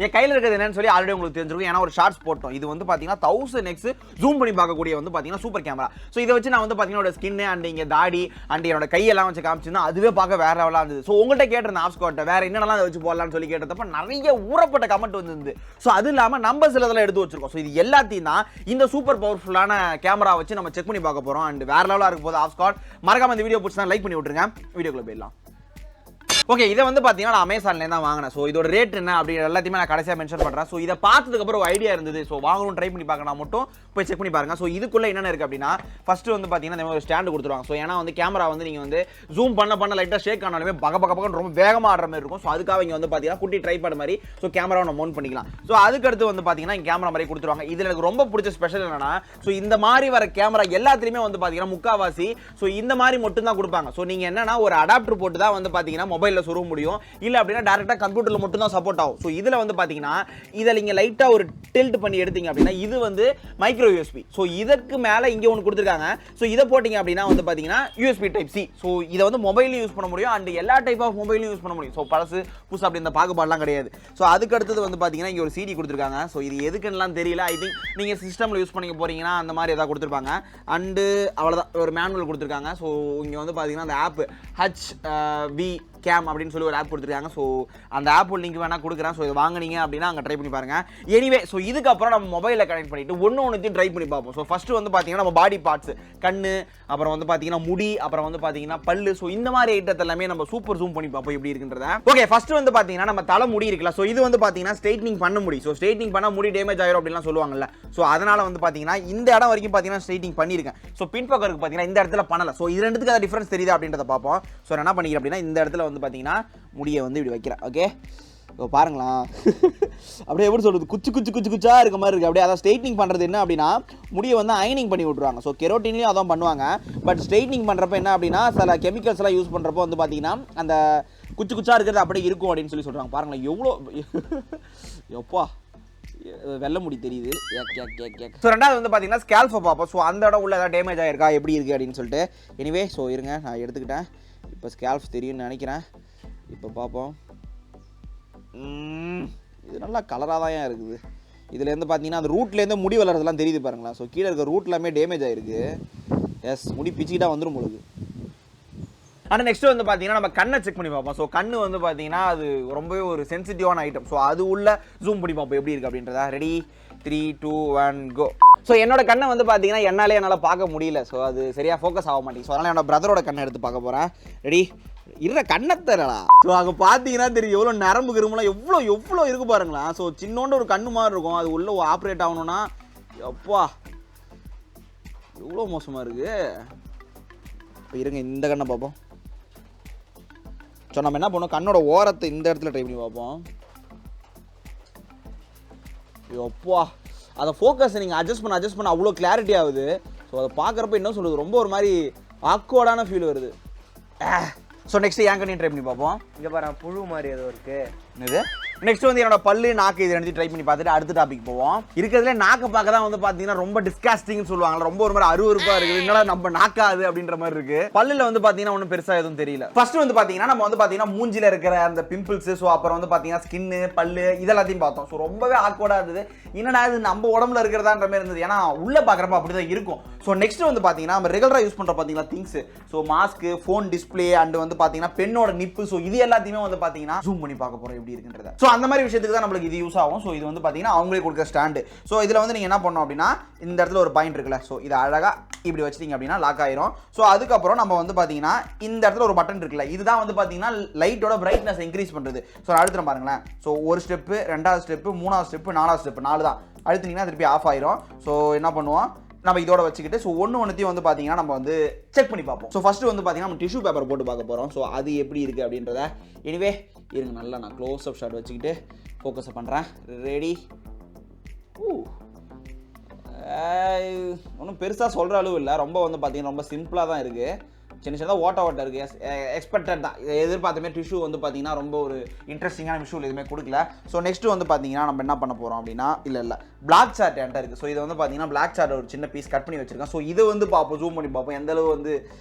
என் கையில் இருக்கிறது என்னன்னு சொல்லி ஆல்ரெடி உங்களுக்கு தெரிஞ்சிருக்கும். ஏன்னா ஒரு ஷார்ட்ஸ் போட்டோம். இது வந்து பார்த்தீங்கன்னா 1000x ஜூம் பண்ணி பார்க்கக்கூடிய வந்து பார்த்தீங்கன்னா சூப்பர் கேமரா. ஸோ இதை வச்சு நான் வந்து பார்த்தீங்கன்னா ஸ்கின் அண்ட் இங்கே தாடி அண்ட் என்னோட கையெல்லாம் வச்சு காமிச்சுன்னா அதுவே பார்க்க வேற லெவலாக இருந்தது. ஸோ உங்கள்கிட்ட கேட்டிருந்த ஆப்ஸ்காட்டை வேற என்னென்னலாம் அதை வச்சு போடலாம்னு சொல்லி கேட்டப்ப நிறைய ஊறப்பட்ட கமெண்ட் வந்துருந்து. ஸோ அது இல்லாமல் நம்ம சிலதெல்லாம் எடுத்து வச்சிருக்கோம். ஸோ இது எல்லாத்தையும் தான் இந்த சூப்பர் பவர்ஃபுல்லான கேமரா வச்சு நம்ம செக் பண்ணி பார்க்க போகிறோம். அண்ட் வேற லெவலாக இருக்கும் போது ஆப்ஸ்காட் மறக்காம இந்த வீடியோ பிடிச்சா லைக் பண்ணி விட்டுருங்க. வீடியோக்குள்ள போயிடலாம். ஓகே, இதை வந்து பார்த்தீங்கன்னா நான் அமேசான்லேருந்து தான் வாங்கினேன். ஸோ இதோட ரேட் என்ன அப்படி எல்லாத்தையுமே நான் கடைசியாக மென்ஷன் பண்ணுறேன். ஸோ இதை பார்த்ததுக்கப்புறம் ஒரு ஐடியா இருந்தது. ஸோ வாங்கணும் ட்ரை பண்ணி பார்க்கலாம் மட்டும் போய் செக் பண்ணி பாருங்க. ஸோ இதுக்குள்ளே என்னென்ன இருக்குது அப்படின்னா ஃபஸ்ட்டு வந்து பார்த்தீங்கன்னா இந்த மாதிரி ஒரு ஸ்டாண்டு கொடுத்துருவாங்க. ஸோ ஏன்னா வந்து கேமரா வந்து நீங்கள் வந்து ஜூம் பண்ண லைட்டாக ஷேக் ஆனாலுமே பக்கம் ரொம்ப வேகமாக ஆடுற மாதிரி இருக்கும். ஸோ அதுக்காக இங்கே வந்து பார்த்தீங்கன்னா குட்டி ட்ரை பண்ண மாதிரி ஸோ கேமராவை நம்ம மவுண்ட் பண்ணிக்கலாம். ஸோ அதுக்கடுத்து வந்து பார்த்தீங்கன்னா இங்கே கேமரா மாதிரி கொடுத்துருவாங்க. இதில் எனக்கு ரொம்ப பிடிச்ச ஸ்பெஷல் என்னன்னா ஸோ இந்த மாதிரி வர கேமரா எல்லாத்துலேயுமே வந்து பார்த்தீங்கன்னா முக்காவாசி ஸோ இந்த மாதிரி மட்டும் தான் கொடுப்பாங்க. ஸோ நீங்கள் என்னன்னா ஒரு அடாப்டர் போட்டு தான் வந்து பார்த்தீங்கன்னா மொபைலில் சொருக முடியும். இல்ல அப்படினா டைரக்ட்டா கம்ப்யூட்டர்ல மட்டும் தான் சப்போர்ட் ஆகும். சோ இதுல வந்து பாத்தீங்கன்னா இத நீங்க லைட்டா ஒரு டில்ட் பண்ணி எடுத்தீங்க அப்படினா இது வந்து மைக்ரோ யூஎஸ்பி. சோ இதற்கு மேல இங்க ஒன்னு கொடுத்திருக்காங்க. சோ இத போடிங்க அப்படினா வந்து பாத்தீங்கன்னா யூஎஸ்பி டைப் சி. சோ இத வந்து மொபைல்ல யூஸ் பண்ண முடியும் and எல்லா டைப் ஆஃப் மொபைல்ல யூஸ் பண்ண முடியும். சோ பழசு புதுசு அப்படி இந்த பாகுபாடலாம் கிடையாது. சோ அதுக்கு அடுத்து வந்து பாத்தீங்கன்னா இங்க ஒரு சிடி கொடுத்திருக்காங்க. சோ இது எதுக்குன்னுலாம் தெரியல. ஐ திங்க் நீங்க சிஸ்டம்ல யூஸ் பண்ணி போறீங்கன்னா அந்த மாதிரி ஏதாவது கொடுத்திருப்பாங்க. and அவ்வளவுதான் ஒரு மேனுவல் கொடுத்திருக்காங்க. சோ இங்க வந்து பாத்தீங்கன்னா அந்த ஆப் HV கேம் அப்படின்னு சொல்லி ஒரு ஆப் கொடுத்துருக்காங்க. ஸோ அந்த ஆப் லிங்க் வேணா கொடுக்குறேன். ஸோ இது வாங்கினீங்க அப்படின்னா அங்கே ட்ரை பண்ணி பாருங்க. எனிவே ஸோ இதுக்கப்புறம் நம்ம மொபைலில் கனெக்ட் பண்ணிட்டு ஒன்றுத்தையும் ட்ரை பண்ணி பார்ப்போம். ஸோ ஃபர்ஸ்ட் வந்து பார்த்தீங்கன்னா நம்ம பாடி பார்ட்ஸ் கண்ணு, அப்புறம் வந்து பார்த்தீங்கன்னா முடி, அப்புறம் வந்து பார்த்தீங்கன்னா பல்லு. ஸோ இந்த மாதிரி ஐட்டத்தை எல்லாமே நம்ம சூப்பர் ஜூம் பண்ணி பார்ப்போம் எப்படி இருக்குன்றத. ஓகே, ஃபர்ஸ்ட் வந்து பார்த்தீங்கன்னா நம்ம தலை முடி இருக்குல்ல. ஸோ இது வந்து பார்த்தீங்கன்னா ஸ்ட்ரைட்னிங் பண்ண முடி. ஸோ ஸ்ட்ரைட்னிங் பண்ணால் முடி டேமேஜ் ஆயிரும் அப்படின்லாம் சொல்லுவாங்கல்ல. ஸோ அதனால வந்து பார்த்தீங்கன்னா இந்த இடம் வரைக்கும் பார்த்தீங்கன்னா ஸ்ட்ரைட்னிங் பண்ணியிருக்கேன். ஸோ பின்பக்கம் இருக்கு பார்த்தீங்கன்னா இந்த இடத்துல பண்ணல. ஸோ இது ரெண்டுத்துக்கு அது டிஃபரன்ஸ் தெரியுது அப்படின்றத பார்ப்போம். ஸோ என்ன பண்ணிக்கிறேன் அப்படின்னா இந்த இடத்துல வந்து பார்த்தீங்கன்னா முடியை வந்து இப்படி வைக்கிறேன். ஓகே, பாருங்களா அப்படியே எப்படி சொல்றது குச்சா இருக்க மாதிரி இருக்கு. அப்படியே அதான் ஸ்ட்ரைட்னிங் பண்றது என்ன அப்படின்னா முடியை வந்து அயனிங் பண்ணி விட்டுருவாங்க. ஸோ கெரோட்டின்லையும் அதான் பண்ணுவாங்க. பட் ஸ்ட்ரைட்னிங் பண்றப்ப என்ன அப்படின்னா சில கெமிக்கல்ஸ் எல்லாம் யூஸ் பண்றப்போ வந்து பாத்தீங்கன்னா அந்த குச்சா இருக்கிறது அப்படியே இருக்கும் அப்படின்னு சொல்லி சொல்றாங்க. பாருங்களேன் எவ்வளோ எப்பா வெள்ள முடி தெரியுது. ஸோ ரெண்டாவது வந்து பார்த்தீங்கன்னா ஸ்கேல்ஃபை பார்ப்போம். ஸோ அந்த இடம் உள்ள ஏதாவது டேமேஜ் ஆயிருக்கா எப்படி இருக்குது அப்படின்னு சொல்லிட்டு. எனிவே ஸோ இருங்க நான் எடுத்துக்கிட்டேன். இப்போ ஸ்கேல்ஃப் தெரியும்னு நினைக்கிறேன். இப்போ பார்ப்போம். இது நல்லா கலராக தான் இருக்குது. இதுலேருந்து பார்த்தீங்கன்னா அந்த ரூட்லேருந்து முடி வளர்றதுலாம் தெரியுது பாருங்களா. ஸோ கீழே இருக்க ரூட் எல்லாமே டேமேஜ் ஆயிருக்கு. எஸ், முடி பிச்சுக்கிட்டா வந்துடும் உங்களுக்கு. ஆனால் நெக்ஸ்ட் வந்து பார்த்தீங்கன்னா நம்ம கண்ணை செக் பண்ணி பார்ப்போம். ஸோ கண்ணு வந்து பார்த்தீங்கன்னா அது ரொம்பவே ஒரு சென்சிட்டிவான ஐட்டம். ஸோ அது உள்ள ஜூம் பண்ணி பார்ப்போம் எப்படி இருக்குது அப்படின்றதா. ரெடி 3 2 1 கோ. ஸோ என்னோட கண்ணை வந்து பார்த்தீங்கன்னா என்னால் பார்க்க முடியல. ஸோ அது சரியாக ஃபோக்கஸ் ஆக மாட்டேங்குது. ஸோ அதனால் என்னோட பிரதரோட கண்ணை எடுத்து பார்க்க போகிறேன். ரெடி இருற கண்ணை தரலா. ஸோ அங்கே பார்த்தீங்கன்னா தெரியும் எவ்வளோ நரம்பு கிரும்புலாம் எவ்வளோ இருக்கு பாருங்களா. ஸோ சின்னோண்டு ஒரு கண்ணு மாதிரி இருக்கும். அது உள்ள ஆப்ரேட் ஆகணும்னா எப்பா எவ்வளோ மோசமாக இருக்குது. இப்போ இருங்க இந்த கண்ணை பார்ப்போம். ஸோ நம்ம என்ன பண்ணுவோம் கண்ணோட ஓரத்தை இந்த இடத்துல ட்ரை பண்ணி பார்ப்போம். எப்பா அதை ஃபோக்கஸ் நீங்கள் அட்ஜஸ்ட் பண்ண அவ்வளோ கிளாரிட்டி ஆகுது. ஸோ அதை பார்க்குறப்ப என்ன சொல்கிறது ரொம்ப ஒரு மாதிரி ஆக்வர்டான ஃபீல் வருது. ஸோ நெக்ஸ்ட் என் கண்ணையும் ட்ரை பண்ணி பார்ப்போம். இங்கே பாரு புழு மாதிரி ஏதோ இருக்குது. என்னது நெக்ஸ்ட் வந்து என்னோட பல்லு நாக்கு இது ரெண்டு ட்ரை பண்ணி பார்த்துட்டு அடுத்த டாபிக் போவோம். இருக்கிறதுல நாக்கை பார்க்க தான் வந்து பார்த்தீங்கன்னா ரொம்ப டிஸ்காஸ்டிங்னு சொல்லுவாங்க. ரொம்ப ஒரு மாதிரி அருவருப்பா இருக்குது. என்னடா நம்ம நாக்காது அப்படின்ற மாதிரி இருக்கு. பல்லுல வந்து பார்த்தீங்கன்னா ஒன்றும் பெருசாக எதுவும் தெரியல. ஃபர்ஸ்ட் வந்து பார்த்தீங்கன்னா நம்ம வந்து பார்த்தீங்கன்னா மூஞ்சில இருக்கிற அந்த பிம்பிள்ஸ், ஸோ அப்புறம் வந்து பார்த்தீங்கன்னா ஸ்கின்னு பல்லு இதெல்லாத்தையும் பார்த்தோம். ஸோ ரொம்பவே ஆக்வர்டா இருந்தது. என்னடா இது நம்ம உடம்புல இருக்கிறதான்ற மாதிரி இருந்தது. ஏன்னா உள்ள பார்க்குறப்ப அப்படி தான் இருக்கும். ஸோ நெக்ஸ்ட் வந்து பார்த்தீங்கன்னா நம்ம ரெகுலராக யூஸ் பண்ணுற பார்த்தீங்கன்னா things. So mask, phone display and வந்து பார்த்தீங்கன்னா பெண்ணோட நிப்பு. ஸோ இது எல்லாத்தையுமே வந்து பார்த்தீங்கன்னா ஜூம் பண்ணி பார்க்க போகிறோம் எப்படி இருக்குன்றத. ஸோ அந்த மாதிரி விஷயத்துக்கு தான் நம்மளுக்கு இது யூஸ் ஆகும். ஸோ இது வந்து பார்த்தீங்கன்னா அவங்களே கொடுக்குற ஸ்டாண்டு. ஸோ இதில் வந்து நீங்கள் என்ன பண்ணணும் அப்படின்னா இந்த இடத்துல ஒரு பாயிண்ட் இருக்குல்ல. ஸோ இதை அழகாக இப்படி வச்சிட்டிங்க அப்படின்னா லாக் ஆயிரும். ஸோ அதுக்கப்புறம் நம்ம வந்து பார்த்தீங்கன்னா இந்த இடத்துல ஒரு பட்டன் இருக்குல்ல. இதுதான் வந்து பார்த்தீங்கன்னா லைட்டோட பிரைட்னஸ் இன்க்ரீஸ் பண்ணுறது. ஸோ அழுத்துறேன் பாருங்களேன். ஸோ ஒரு ஸ்டெப்பு, ரெண்டாவது ஸ்டெப்பு, மூணாவது ஸ்டெப்பு, நாலாவது ஸ்டெப்பு, 4 தான் அழுத்தினீங்கன்னா திருப்பி ஆஃப் ஆயிரும். ஸோ என்ன பண்ணுவோம் நம்ம இதோட வச்சுக்கிட்டு ஸோ ஒன்றுத்தையும் வந்து பார்த்தீங்கன்னா நம்ம வந்து செக் பண்ணி பார்ப்போம். ஸோ ஃபர்ஸ்ட் வந்து பார்த்தீங்கன்னா நம்ம டிஷ்யூ பேப்பர் போட்டு பார்க்க போகிறோம். ஸோ அது எப்படி இருக்குது அப்படின்றத. எனிவே இருங்க நல்லா நான் க்ளோஸ் அப் ஷாட் வச்சுக்கிட்டு ஃபோக்கஸை பண்ணுறேன். ரெடி. ஒன்றும் பெருசாக சொல்கிற அளவு இல்லை. ரொம்ப வந்து பார்த்தீங்கன்னா ரொம்ப சிம்பிளாக தான் இருக்குது. சின்ன சின்னதாக ஓட்ட இருக்குது. எக்ஸ்பெக்டட் தான். எதிர்பார்த்தமே டிஷ்யூ வந்து பார்த்தீங்கன்னா ரொம்ப ஒரு இன்ட்ரெஸ்டிங்கான விஷயம் எதுவுமே கொடுக்கல. ஸோ நெக்ஸ்ட்டு வந்து பார்த்தீங்கன்னா நம்ம என்ன பண்ண போகிறோம் அப்படின்னா இல்லை பிளாக் சார்ட் என்கிட்ட இருக்குது. ஸோ இதை வந்து பார்த்தீங்கன்னா பிளாக் சார்ட் ஒரு சின்ன பீஸ் கட் பண்ணி வச்சுருக்கேன். ஸோ இதை வந்து பார்ப்போம், ஜூம் பண்ணி பார்ப்போம் எந்த அளவு வந்து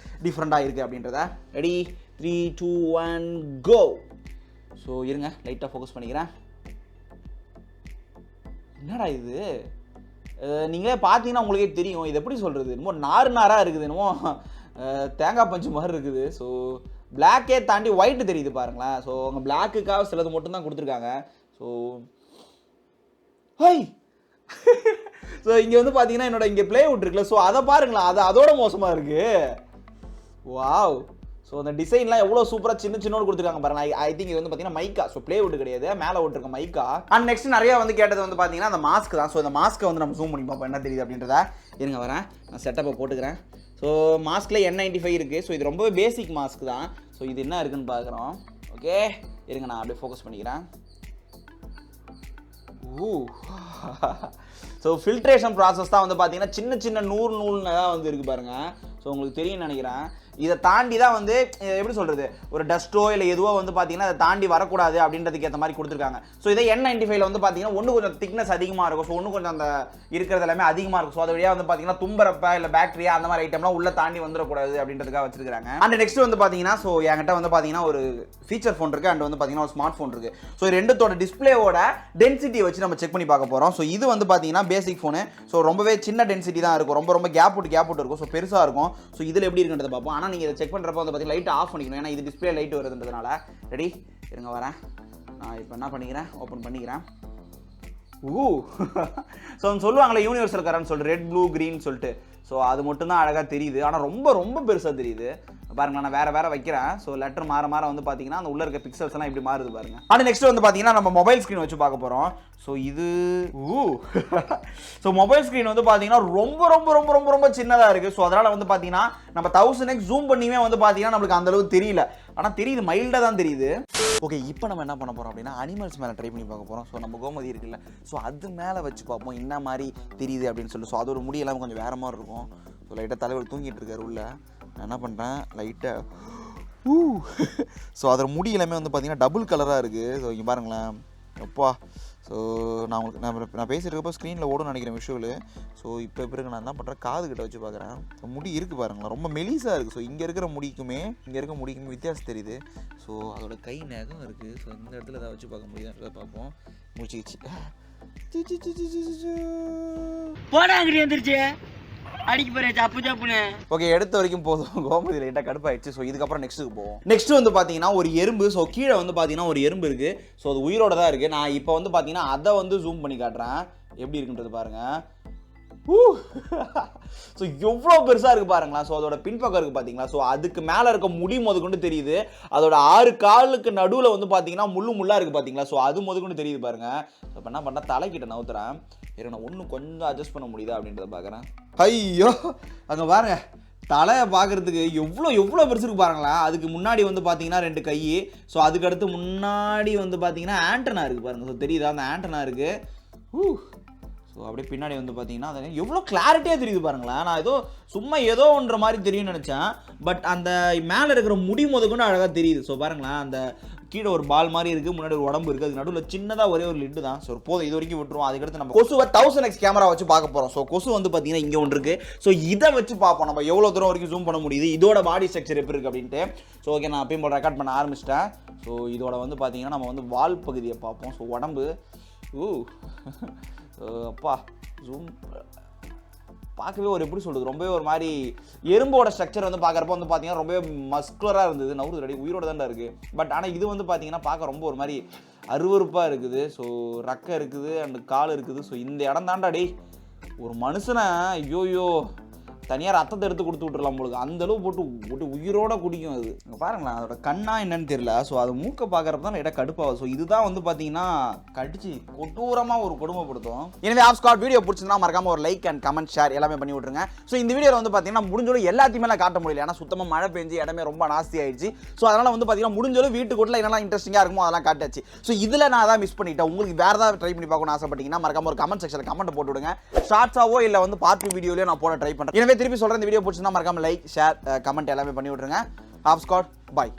டிஃப்ரெண்ட்டாக இருக்குது அப்படின்றத. ரெடி 3 2 1 கோ. ஸோ இருங்க லைட்டாக ஃபோக்கஸ் பண்ணிக்கிறேன். என்னடா இது, நீங்களே பார்த்தீங்கன்னா உங்களுக்கே தெரியும். இது எப்படி சொல்கிறது, என்னமோ நாராக இருக்குது, என்னமோ தேங்காய் பஞ்சு மாதிரி இருக்குது. ஸோ பிளாக்கே தாண்டி ஒயிட்டு தெரியுது பாருங்களேன். ஸோ அவங்க பிளாக்குக்காக சிலது மட்டும்தான் கொடுத்துருக்காங்க. ஸோ ஹை ஸோ இங்கே வந்து பார்த்தீங்கன்னா என்னோட இங்கே ப்ளேவுட் இருக்குல்ல, ஸோ அதை பாருங்களா, அது அதோட மோசமாக இருக்குது. வாவ். ஸோ அந்த டிசைன்லாம் எவ்வளோ சூப்பராக சின்னோடு கொடுத்துருக்காங்க பாருங்க. ஐ திங்க் இது வந்து பார்த்தீங்கன்னா மைக்கா. ஸோ ப்ளேவுட் கிடையாது, மேலே விட்டுருக்க மைக்கா. அண்ட் நெக்ஸ்ட் நிறையா வந்து கேட்டது வந்து பார்த்தீங்கன்னா அந்த மாஸ்க் தான். ஸோ இந்த மாஸ்க்கை வந்து நம்ம ஜூம் பண்ணி பார்ப்போம் என்ன தெரியுது அப்படின்றத. இருங்க வரேன், நான் செட்டப்பை போட்டுக்கிறேன். ஸோ மாஸ்கில் N95 இருக்குது. ஸோ இது ரொம்பவே பேசிக் மாஸ்க் தான். ஸோ இது என்ன இருக்குன்னு பார்க்குறோம். ஓகே இருங்க, நான் அப்படியே ஃபோக்கஸ் பண்ணிக்கிறேன். ஸோ ஃபில்ட்ரேஷன் ப்ராசஸ் தான் வந்து பார்த்தீங்கன்னா சின்ன நூல்னு தான் வந்து இருக்குது பாருங்கள். ஸோ உங்களுக்கு தெரியும்னு நினைக்கிறேன். இதை தாண்டி தான் வந்து எப்படி சொல்கிறது, ஒரு டஸ்ட்டோ இல்லை எதுவோ வந்து பார்த்தீங்கன்னா அதை தாண்டி வரக்கூடாது அப்படின்றதுக்கு ஏற்ற மாதிரி கொடுத்துருக்காங்க. ஸோ இதே N95 வந்து பார்த்தீங்கன்னா ஒன்று கொஞ்சம் திக்னஸ் அதிகமாக இருக்கும். ஸோ ஒன்று கொஞ்சம் அந்த இருக்கிறது எல்லாமே அதிகமாக இருக்கும். ஸோ அது வழியாக வந்து பார்த்தீங்கன்னா தும்பரப்ப இல்லை பாக்டீரியா அந்த மாதிரி ஐட்டம்லாம் உள்ள தாண்டி வந்துடக்கூடாது அப்படின்றதுக்காக வச்சிருக்காங்க. அண்ட் நெக்ஸ்ட் வந்து பார்த்தீங்கன்னா ஸோ என்கிட்ட வந்து பார்த்தீங்கன்னா ஒரு ஃபீச்சர் ஃபோன் இருக்குது, அண்ட் வந்து பார்த்தீங்கன்னா ஒரு ஸ்மார்ட் ஃபோன் இருக்குது. ஸோ ரெண்டுத்தோட டிஸ்பிளேவோட டென்சிட்டியை வச்சு நம்ம செக் பண்ணி பார்க்க போகிறோம். ஸோ இது வந்து பார்த்தீங்கன்னா பேசிக் ஃபோனு. ஸோ ரொம்பவே சின்ன டென்சிட்டி தான் இருக்கும், ரொம்ப கேப் விட்டு இருக்கும். ஸோ பெருசாக இருக்கும். ஸோ இதில் எப்படி இருக்குன்றதை பார்ப்போம். ஆனால் நீங்கள் இதை செக் பண்ணுறப்ப வந்து பார்த்தீங்கன்னா லைட் ஆஃப் பண்ணிக்கணும், ஏன்னா இது டிஸ்பிளே லைட் வருதுன்றதுனால. ரெடி இருங்க வரேன், நான் இப்போ என்ன பண்ணிக்கிறேன், ஓப்பன் பண்ணிக்கிறேன். ஸோ சொல்லுவாங்களே யூனிவர்சல் கரண்ட் சொல்லிட்டு ரெட் ப்ளூ க்ரீன் சொல்லிட்டு. ஸோ அது மட்டும்தான் அழகாக தெரியுது, ஆனால் ரொம்ப பெருசாக தெரியுது பாருங்க. நான் வேற வைக்கிறேன். ஸோ லெட்டர் மாற வந்து பார்த்தீங்கன்னா அந்த உள்ள இருக்க பிக்சல்ஸ் எல்லாம் இப்படி மாறுது பாருங்க. ஆனால் நெக்ஸ்ட் வந்து பார்த்தீங்கன்னா நம்ம மொபைல் ஸ்க்ரீன் வச்சு பார்க்க போகிறோம். ஸோ இது ஸோ மொபைல் ஸ்க்ரீன் வந்து பார்த்தீங்கன்னா ரொம்ப சின்னதாக இருக்குது. ஸோ அதனால் வந்து பார்த்தீங்கன்னா நம்ம 1000x ஜூம் பண்ணியுமே வந்து பார்த்தீங்கன்னா நம்மளுக்கு அந்த அளவுக்கு தெரியல, ஆனால் தெரியுது, மைல்டாக தான் தெரியுது. ஓகே இப்போ நம்ம என்ன பண்ண போகிறோம் அப்படின்னா அனிமல்ஸ் மேலே ட்ரை பண்ணி பார்க்க போகிறோம். ஸோ நம்ம கோமதி இருக்குல்ல, ஸோ அது மேலே வச்சு பார்ப்போம் என்ன மாதிரி தெரியுது அப்படின்னு சொல்லிட்டு. ஸோ அதோட முடியெல்லாம் கொஞ்சம் வேறு மாதிரி இருக்கும். ஸோ லைட்டாக தலைவர் தூங்கிட்டு இருக்காரு உள்ள. நான் என்ன பண்ணுறேன், லைட்டாக ஸோ அதோட முடி எல்லாமே வந்து பார்த்தீங்கன்னா டபுள் கலராக இருக்குது. ஸோ இங்கே பாருங்களேன் எப்பா. ஸோ நான் உங்களுக்கு நான் பேசிட்டு இருக்கப்போ ஸ்க்ரீனில் ஓடுன்னு நினைக்கிறேன் விஷுவலு. ஸோ இப்போ பிறகு நான் என்ன பண்ணுறேன், காது கிட்ட வச்சு பார்க்குறேன். ஸோ முடி இருக்குது பாருங்களேன், ரொம்ப மெலிசாக இருக்குது. ஸோ இங்கே இருக்கிற முடிக்குமே வித்தியாசம் தெரியுது. ஸோ அதோட கை நகம் இருக்குது. ஸோ இந்த இடத்துல ஏதாவது வச்சு பார்க்க முடியுதுன்றதை பார்ப்போம். முடிச்சிச்சு போடாங்கடி வந்துருச்சு அடிக்க போறேன் அப்பு ஜப்புன்னு. ஓகே எடுத்த வரைக்கும் போதும், கோமதி லைட்டாக கடுப்பாயிடுச்சு. ஸோ இதுக்கப்புறம் நெக்ஸ்ட்டுக்கு போவோம். நெக்ஸ்ட் வந்து பார்த்தீங்கன்னா ஒரு எறும்பு. ஸோ கீழே வந்து பார்த்தீங்கன்னா ஒரு எறும்பு இருக்குது. ஸோ அது உயிரோட தான் இருக்குது. நான் இப்போ வந்து பார்த்தீங்கன்னா அதை வந்து ஜூம் பண்ணி காட்டுறேன் எப்படி இருக்குன்றது பாருங்கள். ஸோ எவ்வளோ பெருசாக இருக்குது பாருங்களா. ஸோ அதோட பின்பக்கம் இருக்குது பார்த்தீங்களா. ஸோ அதுக்கு மேலே இருக்க முடி முதற்கொண்டு தெரியுது. அதோட 6 காலுக்கு நடுவில் வந்து பார்த்தீங்கன்னா முள்ளாக இருக்குது பார்த்தீங்களா. ஸோ அது முதற்கொண்டு தெரியுது பாருங்கள். ஸோ இப்போ என்ன பண்ணால் தலைக்கிட்ட நவுத்துறேன். நான் ஒன்றும் கொஞ்சம் அட்ஜஸ்ட் பண்ண முடியுதா அப்படின்றத பார்க்குறேன். ஐயோ அங்கே பாருங்க, தலையை பார்க்குறதுக்கு எவ்வளோ பெருசு இருக்கு பாருங்களேன். அதுக்கு முன்னாடி வந்து பார்த்தீங்கன்னா 2 கை. ஸோ அதுக்கடுத்து முன்னாடி வந்து பார்த்தீங்கன்னா ஆண்டனா இருக்குது பாருங்கள். ஸோ தெரியுதா அந்த ஆண்டனா இருக்குது. ஸோ அப்படியே பின்னாடி வந்து பார்த்தீங்கன்னா அது எவ்வளோ கிளாரிட்டியாக தெரியுது பாருங்களேன். நான் ஏதோ ஒன்ற மாதிரி தெரியும்னு நினச்சேன். பட் அந்த மேலே இருக்கிற முடி முதற்கொண்டு அழகாக தெரியுது. ஸோ பாருங்களேன், அந்த கீழே ஒரு பால் மாதிரி இருக்குது, முன்னாடி ஒரு உடம்பு இருக்குது, அது நடுவில் சின்னதாக ஒரே ஒரு லிட்டு தான். ஸோ போதும், இது வரைக்கும் விட்டுருவோம். அதுக்கடுத்து நம்ம கொசுவை 1000x கேமரா வச்சு பார்க்க போகிறோம். ஸோ கொசு வந்து பார்த்தீங்கன்னா இங்கே ஒன்று இருக்குது. ஸோ இதை வச்சு பார்ப்போம் நம்ம எவ்வளோ தூரம் வரைக்கும் ஜூம் பண்ண முடியுது, இதோட பாடி ஸ்ட்ரக்சர் எப்படி இருக்குது அப்படின்ட்டு. ஸோ ஓகே நான் அப்பயும் ரெக்கார்ட் பண்ண ஆரம்பிச்சிட்டேன். ஸோ இதோட வந்து பார்த்தீங்கன்னா நம்ம வந்து வால் பகுதியை பார்ப்போம். ஸோ உடம்பு அப்பா ஜூம் பார்க்கவே ஒரு எப்படி சொல்கிறது, ரொம்பவே ஒரு மாதிரி எறும்போட ஸ்ட்ரக்சர் வந்து பார்க்குறப்ப வந்து பார்த்தீங்கன்னா ரொம்பவே மஸ்குலராக இருந்தது. நவுறு ரெடி உயிரோட தான் இருக்குது. பட் ஆனால் இது வந்து பார்த்தீங்கன்னா பார்க்க ரொம்ப ஒரு மாதிரி அருவருப்பாக இருக்குது. ஸோ ரக்கை இருக்குது அண்ட் கால் இருக்குது. ஸோ இந்த இடம் தாண்டா டே ஒரு மனுஷனை ஐயோயோ தனியாக ரத்தத்தை எடுத்து கொடுத்து விட்டுறலாம் உங்களுக்கு, அந்த அளவு போட்டு உயிரோட குடிக்கும் அது. இங்கே பாருங்களேன், அதோட கண்ணா என்னன்னு தெரியல. ஸோ அது மூக்கை பார்க்குறப்ப தான் லைட்டாக கடுப்பாகும். ஸோ இதுதான் வந்து பார்த்தீங்கன்னா கடிச்சு கொடூரமாக ஒரு கொடுமைப்படுத்தும். எனவே ஆப்ஸ்காட் வீடியோ பிடிச்சிருந்தா மறக்காம ஒரு லைக் அண்ட் கமெண்ட் ஷேர் எல்லாமே பண்ணி விட்ருங்க. ஸோ இந்த வீடியோவில் வந்து பார்த்தீங்கன்னா முடிஞ்சளவு எல்லாத்தையுமே காட்ட முடியல, ஏன்னா சுத்தமாக மழை பெஞ்சு இடமே ரொம்ப நாஸ்தி ஆயிடுச்சு. ஸோ அதனால் வந்து பார்த்தீங்கன்னா முடிஞ்சளவு வீட்டுக்குள்ள என்னெல்லாம் இன்ட்ரெஸ்டிங்காக இருக்குமோ அதெல்லாம் காட்டாச்சு. ஸோ இதில் நான் அதான் மிஸ் பண்ணிட்டேன். உங்களுக்கு வேறு ஏதாவது ட்ரை பண்ணி பார்க்கணும்னு ஆசைப்பட்டீங்கன்னா மறக்காம ஒரு கமெண்ட் செக்ஷனில் கமெண்ட் போட்டு விடுங்க. ஷார்ட்ஸாவோ இல்லை வந்து பார்ட் வீடியோலையோ நான் போட ட்ரை பண்ணுறேன். எனவே திருப்பி சொல்கிறேன், இந்த வீடியோ பிடிச்சிருந்தா மறக்காம லைக் ஷேர் கமெண்ட் எல்லாமே பண்ணி விட்ருங்க. ஆப்ஸ்காட் பாய்.